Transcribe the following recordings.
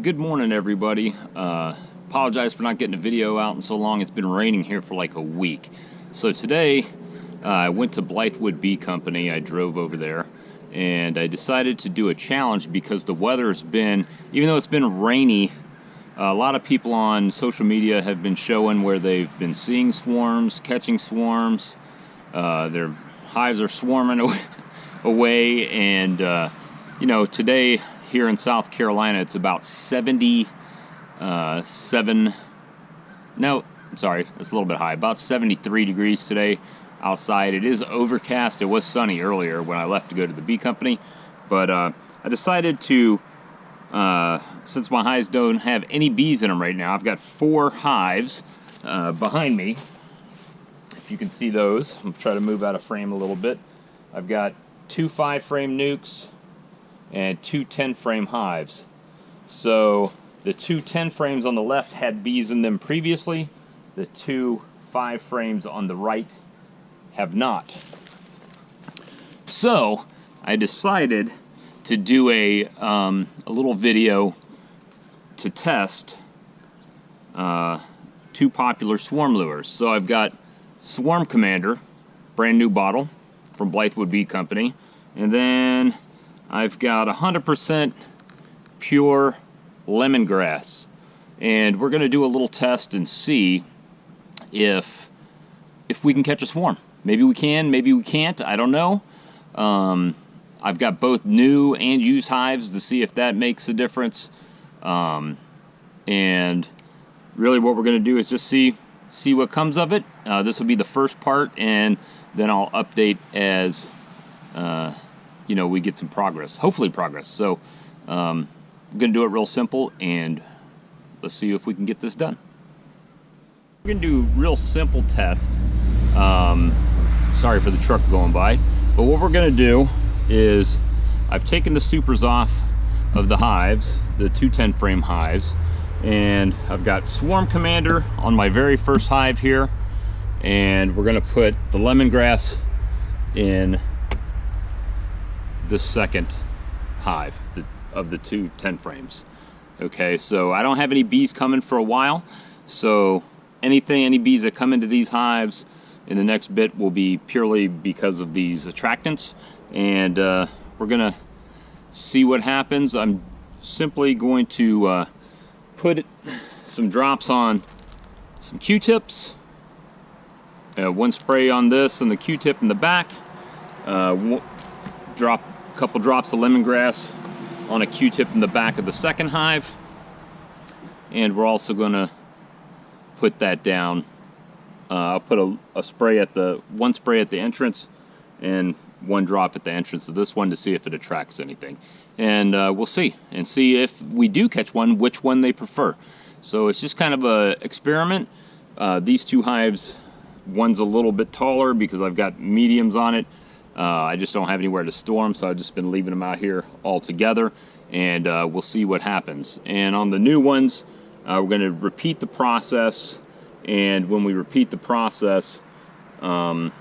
Good morning, everybody. Apologize for not getting a video out in so long. It's been raining here for like a week. So today I went to Blythewood Bee Company. I drove over there and I decided to do a challenge because the weather's been, even though it's been rainy, a lot of people on social media have been showing where they've been seeing swarms, catching swarms. Their hives are swarming away, and you know, today here in South Carolina it's about 77, no, I'm sorry, it's a little bit high, about 73 degrees today outside. It is overcast. It was sunny earlier when I left to go to the bee company, but I decided to, since my hives don't have any bees in them right now, I've got 4 hives behind me. If you can see those, I'm trying to move out of frame a little bit. I've got 2 5-frame nukes and 2 10-frame hives. So the 2 10-frames on the left had bees in them previously. The 2 5-frames on the right have not. So I decided to do a little video to test 2 popular swarm lures. So I've got Swarm Commander, brand new bottle from Blythewood Bee Company, and then I've got 100% pure lemongrass, and we're going to do a little test and see if we can catch a swarm. Maybe we can, maybe we can't, I don't know. I've got both new and used hives to see if that makes a difference, and really what we're going to do is just see what comes of it. This will be the first part, and then I'll update as you know, we get some progress, hopefully progress. So I'm going to do it real simple, and let's see if we can get this done. We're going to do real simple test. Sorry for the truck going by, but what we're going to do is I've taken the supers off of the hives, the 2 10-frame hives, and I've got Swarm Commander on my very first hive here, and we're going to put the lemongrass in the second hive of the 2 10-frames. Okay, so I don't have any bees coming for a while, so any bees that come into these hives in the next bit will be purely because of these attractants, and we're gonna see what happens. I'm simply going to put some drops on some Q-tips, 1 spray on this and the Q-tip in the back, drop a couple drops of lemongrass on a Q-tip in the back of the second hive, and we're also going to put that down. I'll put a spray at the 1 spray at the entrance and 1 drop at the entrance of this one to see if it attracts anything, and we'll see if we do catch one, which one they prefer. So it's just kind of a experiment. These 2 hives, one's a little bit taller because I've got mediums on it. I just don't have anywhere to store them, so I've just been leaving them out here all together, and we'll see what happens. And on the new ones, we're going to repeat the process, and when we repeat the process, again,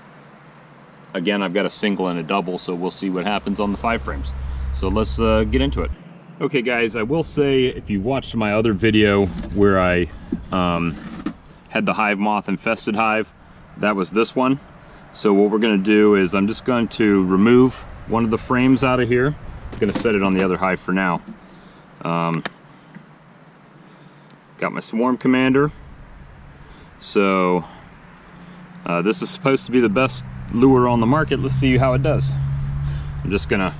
I've got a single and a double, so we'll see what happens on the 5-frames. So let's get into it. Okay guys, I will say, if you watched my other video where I had the hive moth infested hive, that was this one. So what we're going to do is I'm just going to remove one of the frames out of here. I'm going to set it on the other hive for now. Got my Swarm Commander. So this is supposed to be the best lure on the market. Let's see how it does. I'm just going to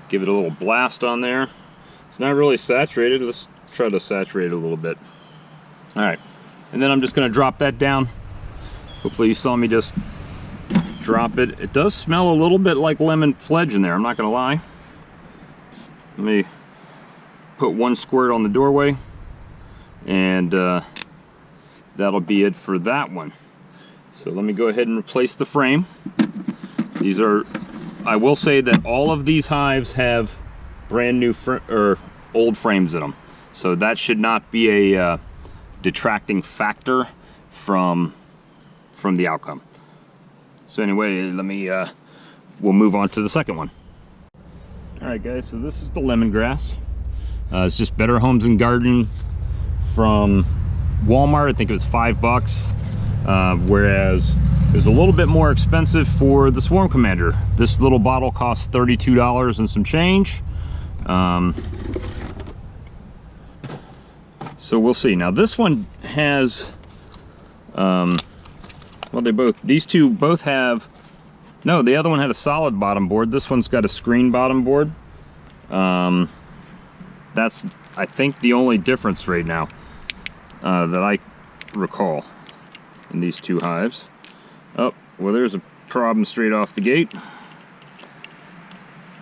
give it a little blast on there. It's not really saturated. Let's try to saturate it a little bit. All right. And then I'm just going to drop that down. Hopefully you saw me just drop it. It does smell a little bit like lemon pledge in there, I'm not going to lie. Let me put 1 squirt on the doorway, and that'll be it for that one. So let me go ahead and replace the frame. These are, I will say that all of these hives have brand new or old frames in them. So that should not be a detracting factor from the outcome. So anyway, let me we'll move on to the second one. Alright guys, so this is the lemongrass. It's just Better Homes and Garden from Walmart. I think it was $5, whereas it was a little bit more expensive for the Swarm Commander. This little bottle costs $32 and some change. So we'll see. Now this one has, well, these two both have, no, the other one had a solid bottom board. This one's got a screen bottom board. That's, I think, the only difference right now that I recall in these two hives. Oh, well, there's a problem straight off the gate.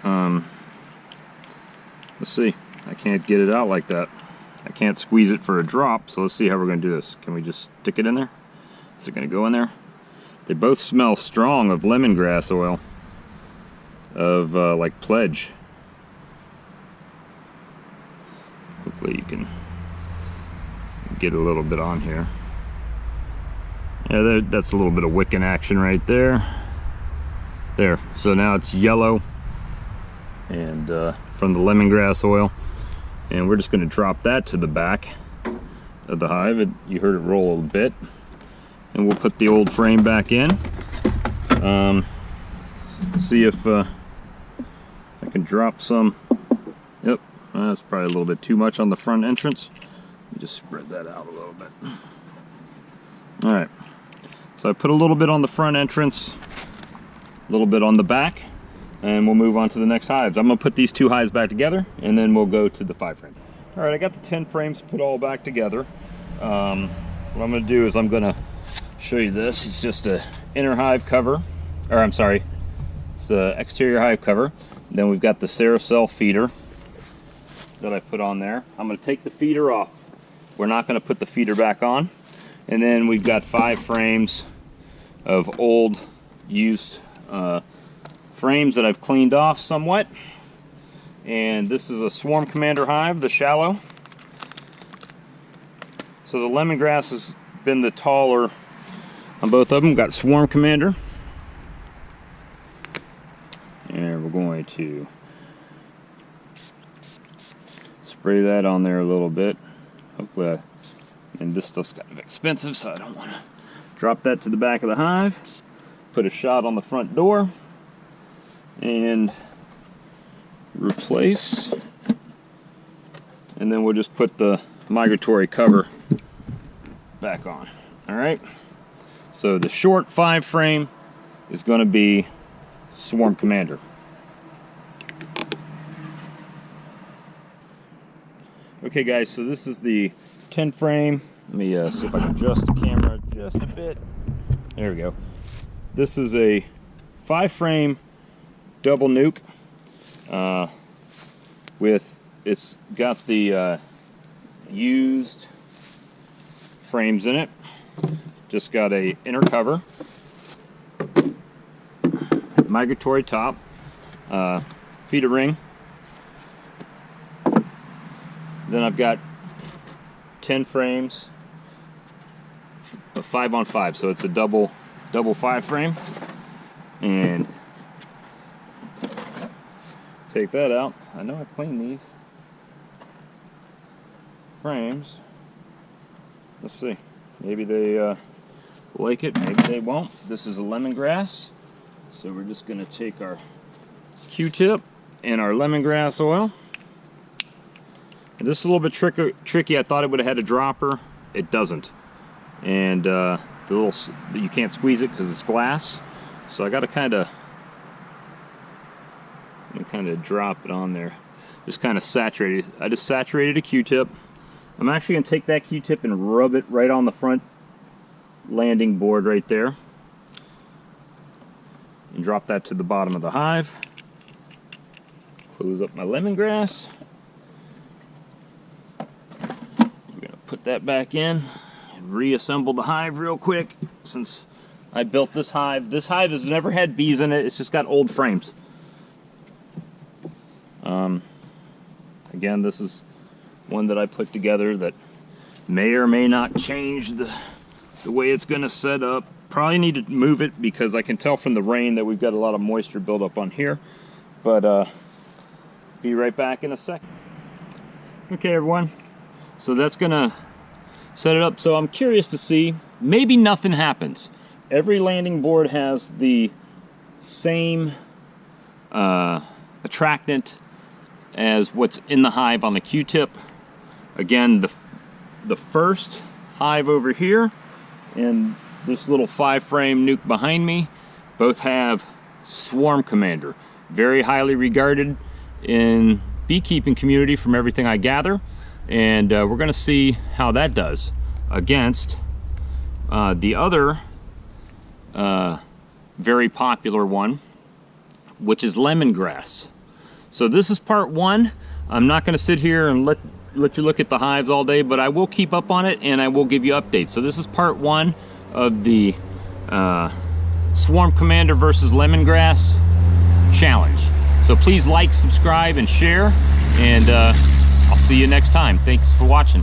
Let's see. I can't get it out like that. I can't squeeze it for a drop, so let's see how we're going to do this. Can we just stick it in there? Is it going to go in there? They both smell strong of lemongrass oil, of like Pledge. Hopefully you can get a little bit on here. Yeah, that's a little bit of wicking action right there. There, so now it's yellow and from the lemongrass oil. And we're just going to drop that to the back of the hive. You heard it roll a little bit. And we'll put the old frame back in. See if I can drop some. Yep, that's probably a little bit too much on the front entrance. Let me just spread that out a little bit. All right, so I put a little bit on the front entrance, a little bit on the back, and we'll move on to the next hives. I'm gonna put these two hives back together, and then we'll go to the 5 frame. All right, I got the 10 frames put all back together. What I'm gonna do is I'm gonna show you this. It's just a inner hive cover, or I'm sorry, it's the exterior hive cover. And then we've got the Ceracell feeder that I put on there. I'm gonna take the feeder off. We're not gonna put the feeder back on. And then we've got 5 frames of old used frames that I've cleaned off somewhat. And this is a Swarm Commander hive, the shallow. So the lemongrass has been the taller on both of them. Got Swarm Commander. And we're going to spray that on there a little bit. Hopefully and this stuff's kind of expensive, so I don't want to drop that to the back of the hive. Put a shot on the front door and replace, and then we'll just put the migratory cover back on. All right, so the short 5 frame is going to be Swarm Commander. Okay guys, so this is the 10 frame. Let me see if I can adjust the camera just a bit. There we go. This is a 5 frame double nuke with, it's got the used frames in it. Just got a inner cover, migratory top, feeder ring. Then I've got 10 frames of 5-on-5, so it's a double 5 frame. And take that out. I know I cleaned these frames. Let's see. Maybe they like it, maybe they won't. This is a lemongrass, so we're just going to take our Q-tip and our lemongrass oil. And this is a little bit tricky. I thought it would have had a dropper. It doesn't. And the little, you can't squeeze it because it's glass. So I got to kind of drop it on there. Just kind of saturate it. I just saturated a Q-tip. I'm actually going to take that Q-tip and rub it right on the front landing board right there. And drop that to the bottom of the hive. Close up my lemongrass. Put that back in and reassemble the hive real quick, since I built this hive. This hive has never had bees in it. It's just got old frames. Again, this is one that I put together that may or may not change the way it's going to set up. Probably need to move it because I can tell from the rain that we've got a lot of moisture buildup on here. But Be right back in a second. Okay, everyone. So that's gonna set it up. So I'm curious to see, maybe nothing happens. Every landing board has the same attractant as what's in the hive on the Q-tip. Again, the first hive over here and this little 5-frame nuke behind me both have Swarm Commander. Very highly regarded in beekeeping community from everything I gather. And we're gonna see how that does against the other very popular one, which is lemongrass. So this is part one. I'm not gonna sit here and let you look at the hives all day, but I will keep up on it and I will give you updates. So this is part one of the Swarm Commander versus lemongrass challenge. So please like, subscribe, and share, and I'll see you next time. Thanks for watching.